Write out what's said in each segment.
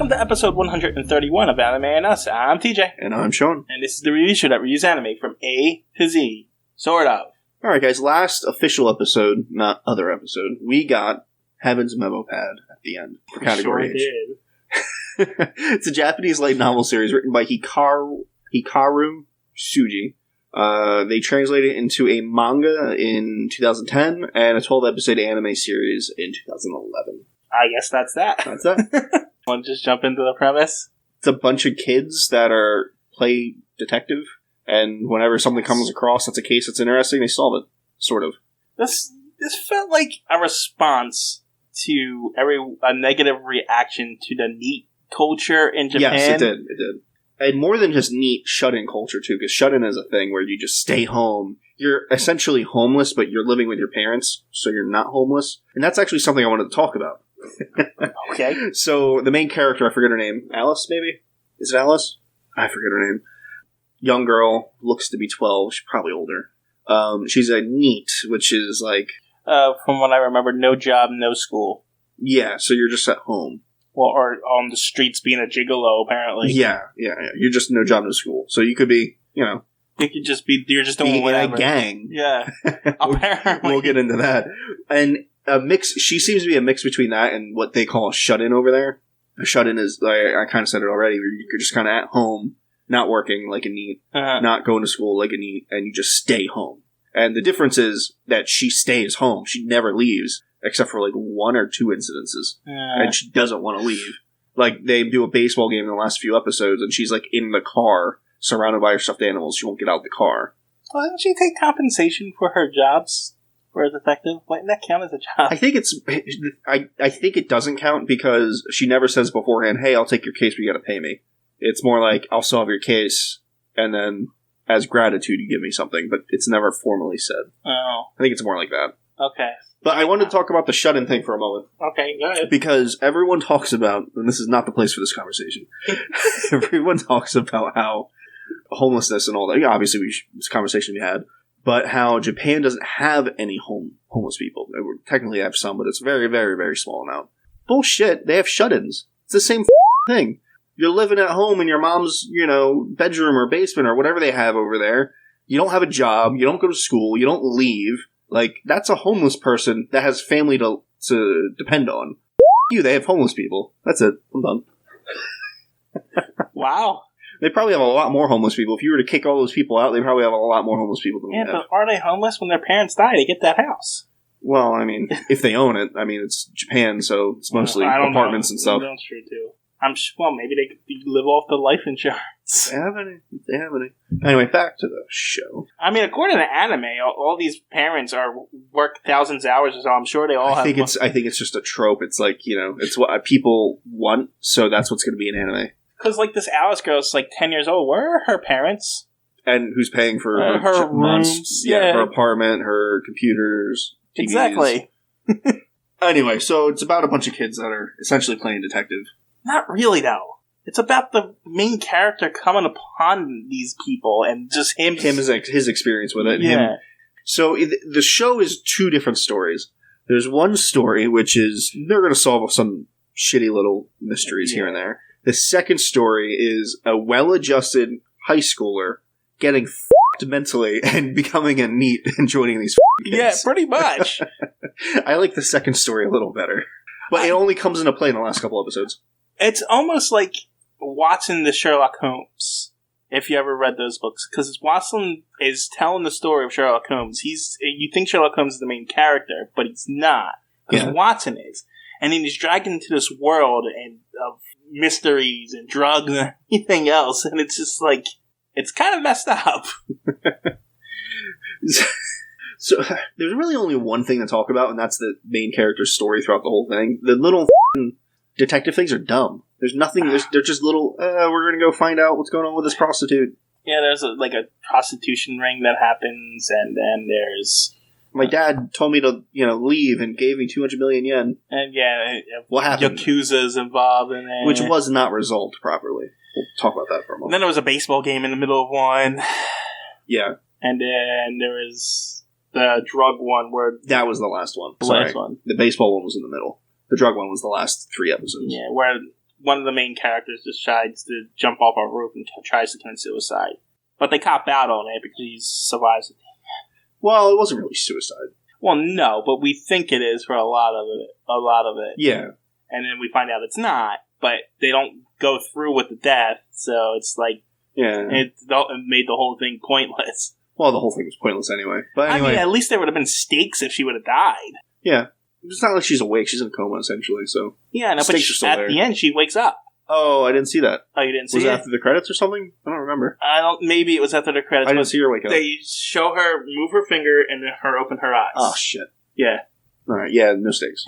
welcome to episode 131 of Anime and Us. I'm TJ. And I'm Shawn. And this is the review show that reviews anime from A to Z. Sort of. Alright guys, last official episode, not other episode, we got Heaven's Memo Pad at the end for category H. Did. It's a Japanese light novel series written by Hikaru Tsuji. They translated it into a manga in 2010 and a 12-episode anime series in 2011. I guess that's that. That's that. Want to just jump into the premise? It's a bunch of kids that play detective, and whenever something comes across that's a case that's interesting, they solve it. Sort of. This felt like a response to a negative reaction to the neet culture in Japan. Yes, it did. And more than just neat shut-in culture, too, because shut-in is a thing where you just stay home. You're essentially homeless, but you're living with your parents, so you're not homeless. And that's actually something I wanted to talk about. Okay. So, the main character, I forget her name. Alice, maybe? Is it Alice? I forget her name. Young girl, looks to be 12. She's probably older. She's a neet, which is like... from what I remember, no job, no school. Yeah, so you're just at home. Well, or on the streets being a gigolo, apparently. Yeah. You're just no job, no school. So you could be, You could just be, you're just doing being in whatever. a gang. Yeah. Apparently. We'll get into that. And a mix, she seems to be a mix between that and what they call a shut-in over there. A shut-in is, I kind of said it already, where you're just kind of at home, not working like a neet, not going to school like a neet, and you just stay home. And the difference is that she stays home. She never leaves, except for like one or two incidences. And she doesn't want to leave. Like, they do a baseball game in the last few episodes, and she's like in the car, surrounded by her stuffed animals. She won't get out of the car. Well, doesn't she take compensation for her jobs for a detective? Wouldn't that count as a job? I think I think it doesn't count because she never says beforehand, hey, I'll take your case, but you gotta pay me. It's more like, I'll solve your case, and then as gratitude you give me something, but it's never formally said. Oh. I think it's more like that. Okay. But I wanted to talk about the shut-in thing for a moment. Okay, go ahead. Because everyone talks about, and this is not the place for this conversation, everyone talks about how homelessness and all that, obviously this conversation we had, but how Japan doesn't have any homeless people. They technically have some, but it's very, very, very small amount. Bullshit, they have shut-ins. It's the same thing. You're living at home in your mom's, bedroom or basement or whatever they have over there. You don't have a job, you don't go to school, you don't leave. Like, that's a homeless person that has family to depend on. You, they have homeless people. That's it. I'm done. Wow. They probably have a lot more homeless people. If you were to kick all those people out, they probably have a lot more homeless people than we have. Yeah, but are they homeless when their parents die to get that house? Well, I mean, if they own it. I mean, it's Japan, so it's mostly apartments and stuff. That's true, too. Maybe they could live off the life insurance. They have any. Anyway, back to the show. I mean, according to anime, all these parents work thousands of hours, so I'm sure they all have... I think it's just a trope. It's like, it's what people want, so that's what's going to be in anime. Because, like, this Alice girl's, 10 years old. Where are her parents? And who's paying for her rooms? Her apartment, her computers, TVs. Exactly. Anyway, so it's about a bunch of kids that are essentially playing detective. Not really, though. It's about the main character coming upon these people and just him. His experience with it. Yeah. So the show is two different stories. There's one story, which is they're going to solve some shitty little mysteries here and there. The second story is a well-adjusted high schooler getting f***ed mentally and becoming a neat and joining these kids. Yeah, pretty much. I like the second story a little better. But it only comes into play in the last couple episodes. It's almost like Watson the Sherlock Holmes, if you ever read those books. Because Watson is telling the story of Sherlock Holmes. You think Sherlock Holmes is the main character, but he's not. Because Watson is. And then he's dragged into this world of mysteries and drugs and anything else. And it's just like, it's kind of messed up. So, there's really only one thing to talk about, and that's the main character's story throughout the whole thing. The little detective things are dumb. There's nothing, they're just little, we're going to go find out what's going on with this prostitute. Yeah, there's a prostitution ring that happens, and then there's... My dad told me to, leave and gave me 200 million yen. And yeah, what happened? Yakuza's involved in it. Which was not resolved properly. We'll talk about that for a moment. And then there was a baseball game in the middle of one. Yeah. And then there was the drug one where... That was the last one. Last one. The baseball one was in the middle. The drug one was the last 3 episodes. Yeah, where one of the main characters decides to jump off a roof and tries to commit suicide. But they cop out on it because he survives it. Well, it wasn't really suicide. Well, no, but we think it is for a lot of it. Yeah. And then we find out it's not, but they don't go through with the death, so it's like, it made the whole thing pointless. Well, the whole thing was pointless anyway. But anyway. I mean, at least there would have been stakes if she would have died. Yeah. It's not like she's awake. She's in a coma, essentially, so... Yeah, no, but at the end, she wakes up. Oh, I didn't see that. Oh, you didn't see it? Was it after the credits or something? I don't remember. Maybe it was after the credits. I didn't see her wake up. They show her move her finger and then her open her eyes. Oh, shit. Yeah. Alright, yeah, no stakes.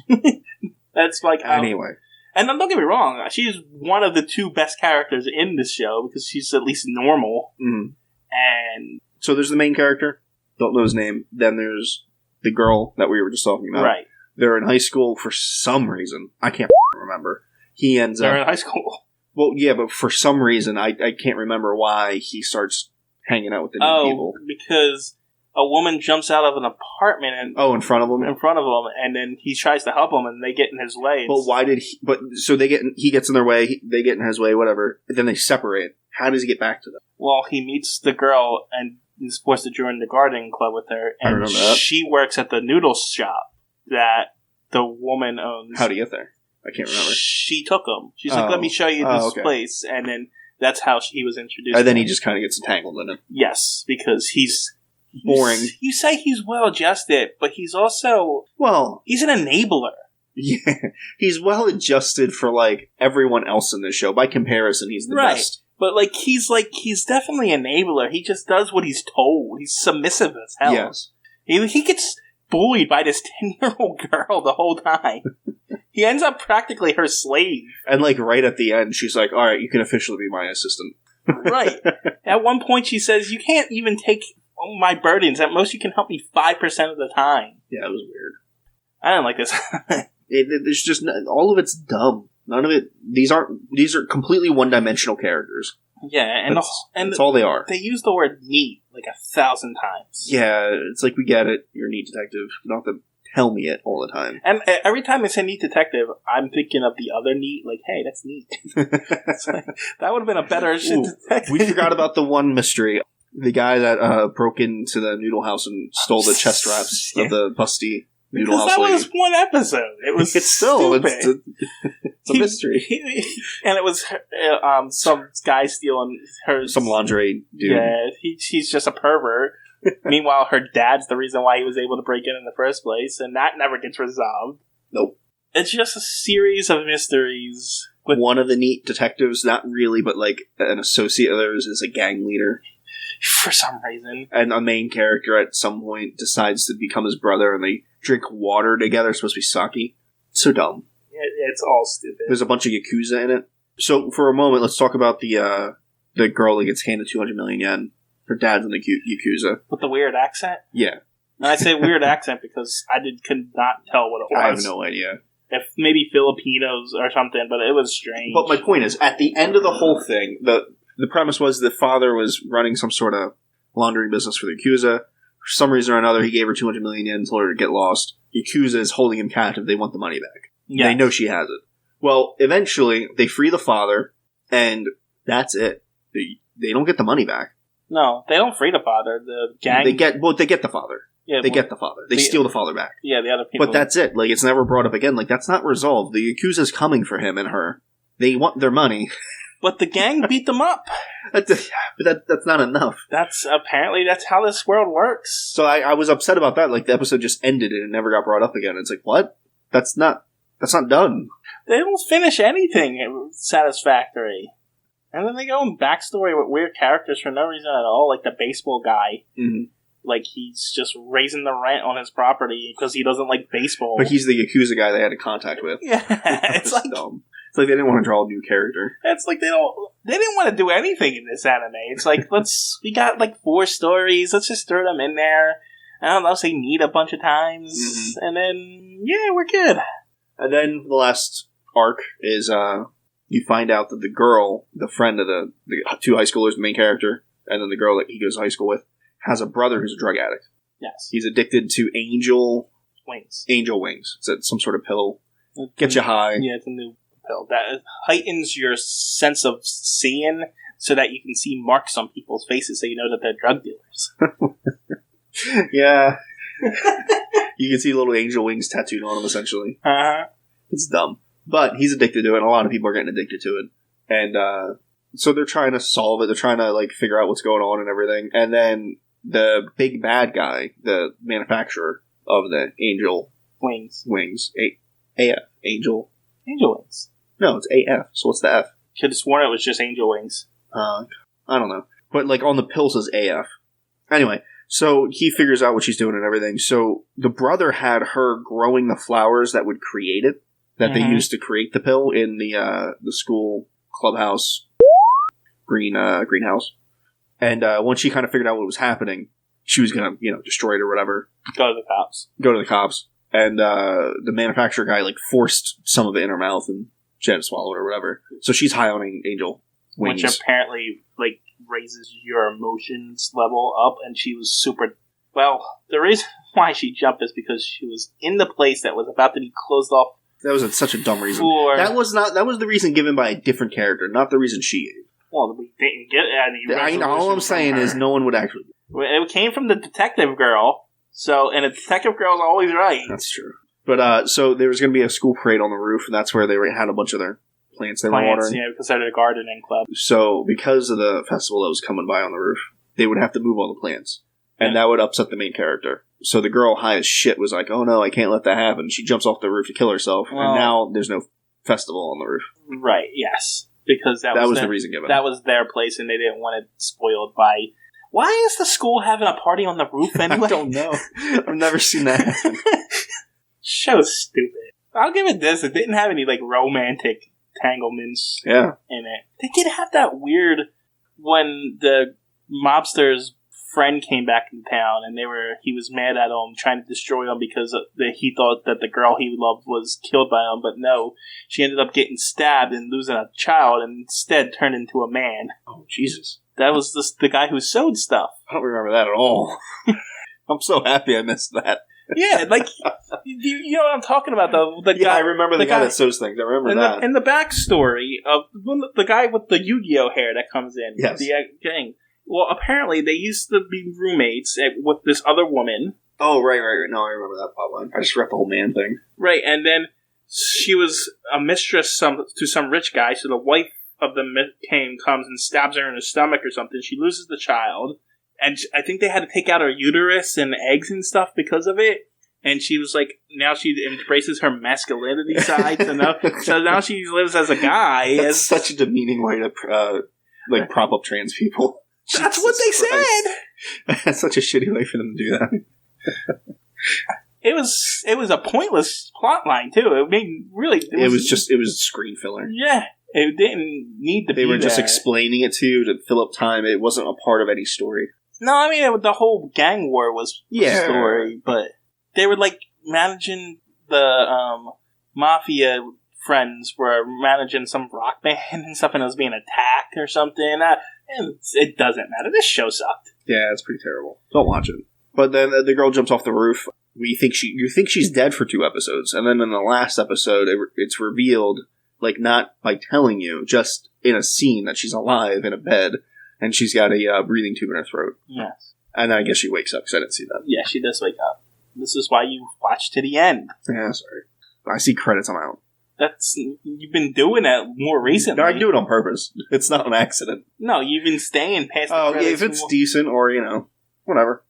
That's like... Anyway. And don't get me wrong, she's one of the two best characters in this show because she's at least normal. Mm-hmm. And... So there's the main character. Don't know his name. Then there's the girl that we were just talking about. Right. They're in high school for some reason. I can't remember. He ends up... They're in high school. Well, yeah, but for some reason, I can't remember why he starts hanging out with the new people. Because a woman jumps out of an apartment and... Oh, in front of him? In front of him, and then he tries to help them, and they get in his way. But why did he... But, so he gets in their way, they get in his way, whatever, and then they separate. How does he get back to them? Well, he meets the girl, and he's forced to join the gardening club with her, and I remember that. She works at the noodle shop that the woman owns. How'd he get there? I can't remember. She took him. She's like, let me show you this place. And then that's how he was introduced. And then he just kind of gets entangled in it. Yes, because he's... boring. You say he's well-adjusted, but he's also... Well... He's an enabler. Yeah. He's well-adjusted for, like, everyone else in this show. By comparison, he's the best. But, he's definitely an enabler. He just does what he's told. He's submissive as hell. Yes. He gets bullied by this 10-year-old girl the whole time. He ends up practically her slave. And, like, right at the end, she's like, alright, you can officially be my assistant. Right. At one point, she says, you can't even take my burdens. At most, you can help me 5% of the time. Yeah, it was weird. I didn't like this. There's just... All of it's dumb. None of it... These are completely one-dimensional characters. Yeah, that's all they are. They use the word neat like 1,000 times. Yeah, it's like, we get it. You're a neat detective. You don't have to tell me it all the time. And every time I say neat detective, I'm thinking of the other neat. Like, hey, that's neat. Like, that would have been a better detective. We forgot about the one mystery. The guy that broke into the noodle house and stole the chest wraps of the busty noodle house lady. That was one episode. It was stupid. It's a mystery. And it was some guy stealing her... Some lingerie dude. Yeah, he's just a pervert. Meanwhile, her dad's the reason why he was able to break in the first place, and that never gets resolved. Nope. It's just a series of mysteries. One of the neat detectives, not really, but like an associate of theirs, is a gang leader. For some reason. And a main character at some point decides to become his brother, and they drink water together. It's supposed to be sake. So dumb. It's all stupid. There's a bunch of Yakuza in it. So, for a moment, let's talk about the girl that gets handed 200 million yen. Her dad's in the Yakuza. With the weird accent? Yeah. And I say weird accent because could not tell what it was. I have no idea. If maybe Filipinos or something, but it was strange. But my point is, at the end of the whole thing, the premise was the father was running some sort of laundering business for the Yakuza. For some reason or another, he gave her 200 million yen and told her to get lost. Yakuza is holding him captive. They want the money back. Yeah. They know she has it. Well, eventually, they free the father, and that's it. They don't get the money back. No, they don't free the father. The gang... They get the father. Yeah, they get the father. They steal the father back. Yeah, the other people... But that's it. Like, it's never brought up again. Like, that's not resolved. The Yakuza's coming for him and her. They want their money. But the gang beat them up. That's not enough. Apparently that's how this world works. So I was upset about that. Like, the episode just ended and it never got brought up again. It's like, what? That's not done. They don't finish anything satisfactory. And then they go in backstory with weird characters for no reason at all, like the baseball guy. Mm-hmm. Like, he's just raising the rent on his property because he doesn't like baseball. But he's the Yakuza guy they had contact with. Yeah, it's like dumb. It's like they didn't want to draw a new character. It's like they didn't want to do anything in this anime. It's like, we got like 4 stories, let's just throw them in there. I don't know, say neat a bunch of times, and then, yeah, we're good. And then the last arc is, you find out that the girl, the friend of the 2 high schoolers, the main character, and then the girl that he goes to high school with, has a brother who's a drug addict. Yes. He's addicted to Angel Wings. It's some sort of pill. Gets you high. Yeah, it's a new pill. That heightens your sense of seeing so that you can see marks on people's faces so you know that they're drug dealers. Yeah. You can see little angel wings tattooed on him, essentially. Uh-huh. It's dumb. But he's addicted to it, and a lot of people are getting addicted to it. And so they're trying to solve it. They're trying to, like, figure out what's going on and everything. And then the big bad guy, the manufacturer of the angel Wings. AF. Angel Wings. No, it's AF. So what's the F? Could have sworn it was just angel wings. I don't know. But, like, on the pill says AF. Anyway, so he figures out what she's doing and everything. So the brother had her growing the flowers that would create it, that they used to create the pill in the school clubhouse greenhouse. And once she kind of figured out what was happening, she was going to, destroy it or whatever. Go to the cops. And the manufacturer guy, like, forced some of it in her mouth, and she had to swallow it or whatever. So she's high on angel wings. Which apparently, like, raises your emotions level up, and she was super... Well, the reason why she jumped is because she was in the place that was about to be closed off. That was such a dumb reason. That was the reason given by a different character, not the reason she gave. Well, we didn't get any... all I'm saying is no one would actually... It came from the detective girl, and a detective girl's always right. That's true. But, so there was going to be a school parade on the roof, and that's where they had a bunch of their plants they were watering. Yeah, because they're a gardening club. So, because of the festival that was coming by on the roof, they would have to move all the plants. And that would upset the main character. So the girl, high as shit, was like, oh no, I can't let that happen. She jumps off the roof to kill herself, and now there's no festival on the roof. Right, yes. Because that was the reason given. That was their place, and they didn't want it spoiled by... Why is the school having a party on the roof anyway? I don't know. I've never seen that happen. So stupid. I'll give it this. It didn't have any, like, romantic entanglements in it. They did have that weird... When the mobster's friend came back in town, and he was mad at him, trying to destroy him because he thought that the girl he loved was killed by him, but no, she ended up getting stabbed and losing a child, and instead turned into a man. Oh, Jesus. That was the guy who sewed stuff. I don't remember that at all. I'm so happy I missed that. Yeah, like, you know what I'm talking about, the guy... I remember the guy that sews things. I remember that. And the backstory of the guy with the Yu-Gi-Oh hair that comes in. Yes. The gang. Well, apparently they used to be roommates with this other woman. Oh, right. No, I remember that plotline. I just read the whole man thing. Right, and then she was a mistress to some rich guy, so the wife of the comes and stabs her in the stomach or something. She loses the child, and I think they had to take out her uterus and eggs and stuff because of it. And she was like, now she embraces her masculinity side, so now she lives as a guy. That's such a demeaning way to prop up trans people. That's what they said. That's such a shitty way for them to do that. It was a pointless plot line too. It was screen filler. Yeah, it didn't need to be. They were just explaining it to you to fill up time. It wasn't a part of any story. No, I mean the whole gang war was a story, but they were like managing the mafia friends were managing some rock band and stuff, and it was being attacked or something. And it doesn't matter. This show sucked. Yeah, it's pretty terrible. Don't watch it. But then the girl jumps off the roof. You think she's dead for 2 episodes, and then in the last episode, it's revealed, like, not by telling you, just in a scene that she's alive in a bed, and she's got a breathing tube in her throat. Yes. And then I guess she wakes up because I didn't see that. Yeah, she does wake up. This is why you watch to the end. Yeah, sorry. I see credits, I'm out. You've been doing that more recently. No, I do it on purpose. It's not an accident. No, you've been staying past the credits. Oh, yeah, if it's decent or, whatever.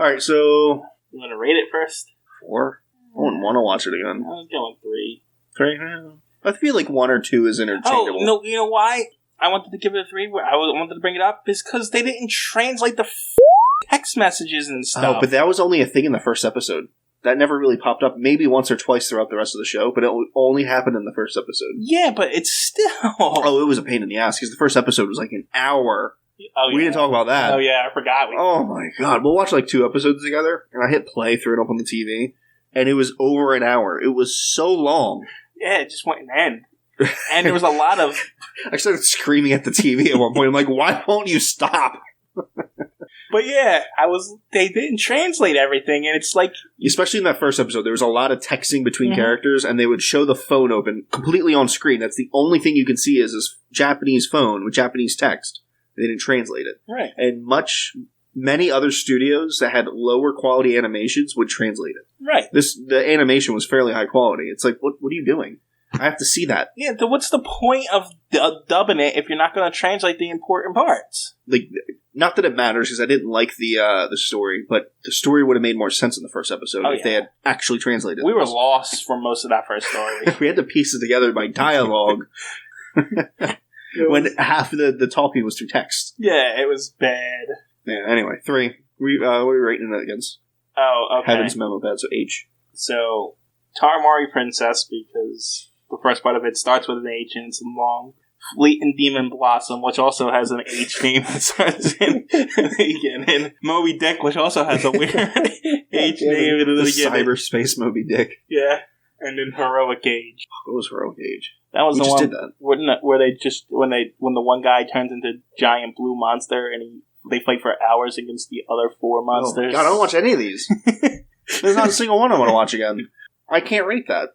Alright, so... You want to rate it first? 4? I wouldn't want to watch it again. I'm going 3. 3? I feel like 1 or 2 is interchangeable. Oh, no, you know why I wanted to give it a 3? I wanted to bring it up? Is because they didn't translate the text messages and stuff. Oh, but that was only a thing in the first episode. That never really popped up. Maybe once or twice throughout the rest of the show, but it only happened in the first episode. Yeah, but it's still... Oh, it was a pain in the ass, because the first episode was like an hour. Oh, yeah. We didn't talk about that. Oh, yeah, I forgot. Oh, my God. We'll watch like 2 episodes together, and I hit play, threw it up on the TV, and it was over an hour. It was so long. Yeah, it just wouldn't end. And there was a lot of... I started screaming at the TV at one point. I'm like, why won't you stop? But yeah, they didn't translate everything, and it's like... Especially in that first episode, there was a lot of texting between characters, and they would show the phone open completely on screen. That's the only thing you can see is this Japanese phone with Japanese text. They didn't translate it. Right. And many other studios that had lower quality animations would translate it. Right. The animation was fairly high quality. It's like, what are you doing? I have to see that. Yeah, what's the point of dubbing it if you're not going to translate the important parts? Like, not that it matters, because I didn't like the story, but the story would have made more sense in the first episode if they had actually translated it. We were lost for most of that first story. We had to piece it together by dialogue when half of the talking was through text. Yeah, it was bad. Yeah, anyway, 3. What are we rating it against? Oh, okay. Heaven's Memo Pad, so H. So, Taramori Princess, because the first part of it starts with an H and it's long. Fleet and Demon Blossom, which also has an H name that starts in the beginning. And Moby Dick, which also has a weird H name in the beginning. Cyberspace Moby Dick. Yeah. And then Heroic Age. What was Heroic Age? That was we the just one did that. where they just when the one guy turns into giant blue monster and they fight for hours against the other 4 monsters. Oh, God, I don't watch any of these. There's not a single one I want to watch again. I can't rate that.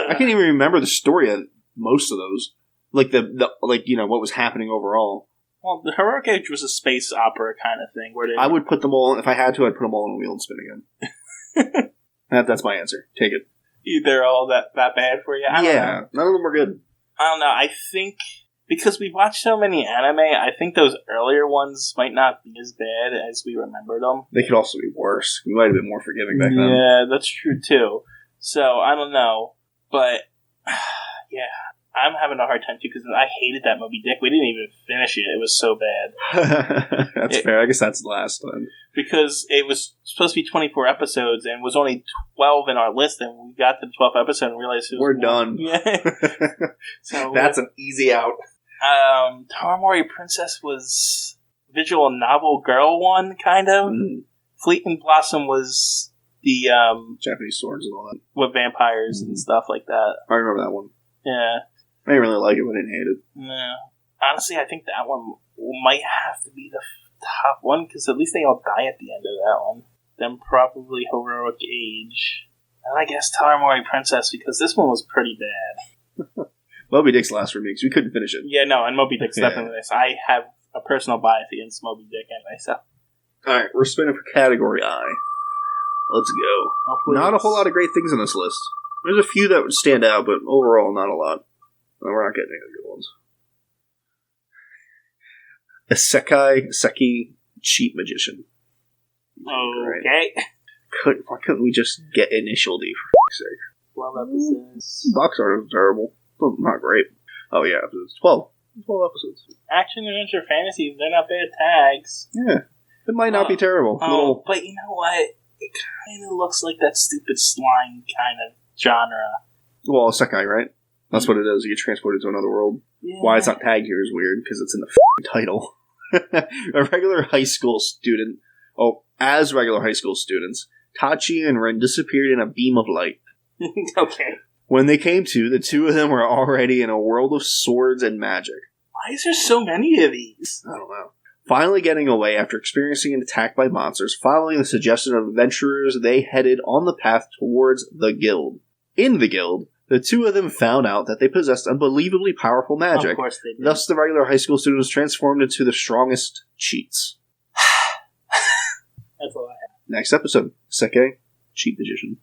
I can't even remember the story of most of those. Like what was happening overall. Well, the Heroic Age was a space opera kind of thing. I would put them all, if I had to, I'd put them all on a wheel and spin again. That's my answer. Take it. They're all that bad for you? I don't know. None of them were good. I don't know. I think, because we watched so many anime, I think those earlier ones might not be as bad as we remember them. They could also be worse. We might have been more forgiving back then. Yeah, that's true too. So, I don't know. But, yeah. I'm having a hard time too because I hated that Moby Dick. We didn't even finish it. It was so bad. That's fair. I guess that's the last time. Because it was supposed to be 24 episodes and was only 12 in our list, and we got to the 12th episode and realized it was done. Yeah. So that's an easy out. Taramori Princess was visual novel girl one, kind of. Mm. Fleet and Blossom was the Japanese swords and all that. With vampires and stuff like that. I remember that one. Yeah. I didn't really like it, but I didn't hate it. No. Honestly, I think that one might have to be the top one, because at least they all die at the end of that one. Then probably Heroic Age. And I guess Taramori Princess, because this one was pretty bad. Moby Dick's last for me, because we couldn't finish it. Yeah, no, and Moby Dick's definitely this. I have a personal bias against Moby Dick anyway, so. Alright, we're spinning for Category I. Let's go. Not a whole lot of great things on this list. There's a few that would stand out, but overall, not a lot. No, we're not getting any good ones. Seki Cheat Magician. Okay. Right. Why couldn't we just get Initial D, for fuck's sake? 12 episodes. Box art is terrible. Well, not great. Oh, yeah, episodes. 12 episodes. Action, adventure, fantasy, they're not bad tags. Yeah. It might not be terrible. But you know what? It kind of looks like that stupid slime kind of genre. Well, Isekai, right? That's what it is. You get transported to another world. Yeah. Why it's not tagged here is weird, because it's in the title. A regular high school student. Oh, as regular high school students, Tachi and Ren disappeared in a beam of light. Okay. When they came to, the two of them were already in a world of swords and magic. Why is there so many of these? I don't know. Finally getting away after experiencing an attack by monsters, following the suggestion of adventurers, they headed on the path towards the guild. In the guild, the two of them found out that they possessed unbelievably powerful magic. Of course they did. Thus, the regular high school students transformed into the strongest cheats. That's all I have. Next episode, Seki Cheat Magician.